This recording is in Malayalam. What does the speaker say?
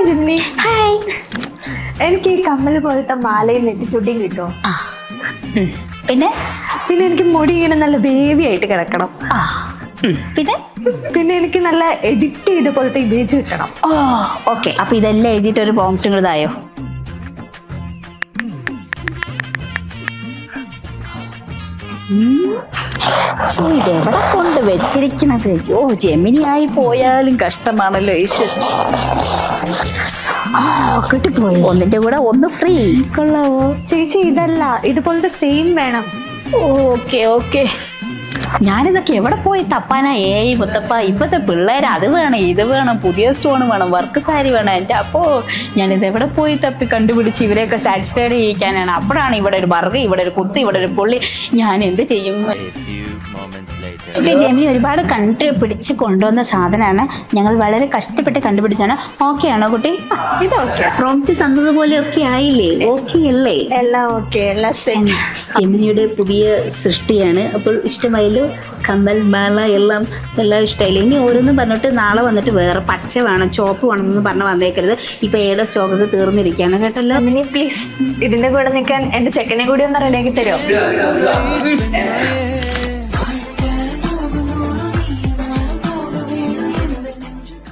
ജിമ്മി. ഹായ്. എനിക്ക് ഈ കമ്മൽ പോലത്തെ മാലയും നെറ്റിച്ചുട്ടിയും കിട്ടുമോ? പിന്നെ പിന്നെ എനിക്ക് മുടി ഇങ്ങനെ നല്ല ബേബി ആയിട്ട് കിടക്കണം. പിന്നെ പിന്നെ എനിക്ക് നല്ല എഡിറ്റ് ചെയ്ത പോലത്തെ ഇമേജ് കിട്ടണം. ഓക്കെ. അപ്പൊ ഇതെല്ലാം എഴുതിയിട്ട് ഒരു പ്രോംപ്റ്റ് ഇതായോ? ഇതെവിടെ കൊണ്ട് വെച്ചിരിക്കണത്? അയ്യോ, ജെമിനിയായി പോയാലും കഷ്ടമാണല്ലോ ഈശ്വര. കിട്ടിപ്പോയി. ഒന്നിന്റെ കൂടെ ഒന്ന് ഫ്രീ. കൊള്ളാവോ ചേച്ചി? ഇതല്ല, ഇതുപോലത്തെ സെയിം വേണം. Okay okay. ഞാനിതൊക്കെ എവിടെ പോയി തപ്പാനാ? മുത്തപ്പ, ഇപ്പത്തെ പിള്ളേർ അത് വേണം, ഇത് വേണം, പുതിയ സ്റ്റോൺ വേണം, വർക്ക് സാരി വേണം. എൻ്റെ അപ്പോ ഞാനിത് എവിടെ പോയി തപ്പി കണ്ടുപിടിച്ച് ഇവരെയൊക്കെ സാറ്റിസ്ഫൈഡ് ചെയ്യിക്കാനാണ്? അപ്പോഴാണ് ഇവിടെ ഒരു ബർഗ്, ഇവിടെ ഒരു കുത്ത്, ഇവിടെ ഒരു പുള്ളി. ഞാൻ എന്ത് ചെയ്യും? ജെമിനി ഒരുപാട് കണ്ടുപിടിച്ച് കൊണ്ടുവന്ന സാധനമാണ്. ഞങ്ങൾ വളരെ കഷ്ടപ്പെട്ട് കണ്ടുപിടിച്ചാണ്. ഓക്കെ ആണോ കുട്ടി? ഇത് ഓക്കെ. പ്രോംപ്റ്റ് തന്നതുപോലെ ഒക്കെ ആയില്ലേ? ഓക്കെ അല്ലേ? എല്ലാം ഓക്കെ, എല്ലാം സെറ്റ്. ജെമിനിയുടെ പുതിയ സൃഷ്ടിയാണ്. അപ്പോൾ ഇഷ്ടമായല്ലോ? കമ്മൽ, മാല എല്ലാം ഇഷ്ടമായില്ലേ? ഇനി ഓരോന്നും പറഞ്ഞിട്ട് നാളെ വന്നിട്ട് വേറെ പച്ച വേണം, ചോപ്പ് വേണം എന്ന് പറഞ്ഞ് വന്നേക്കരുത്. ഇപ്പൊ ഏടെ സ്റ്റോക്കൊക്കെ തീർന്നിരിക്കുകയാണ് കേട്ടല്ലോ. പ്ലീസ് ഇതിന്റെ കൂടെ നിൽക്കാൻ എന്റെ ചെക്കനെ കൂടി ഒന്ന് റെഡിയാക്കി തരുമോ?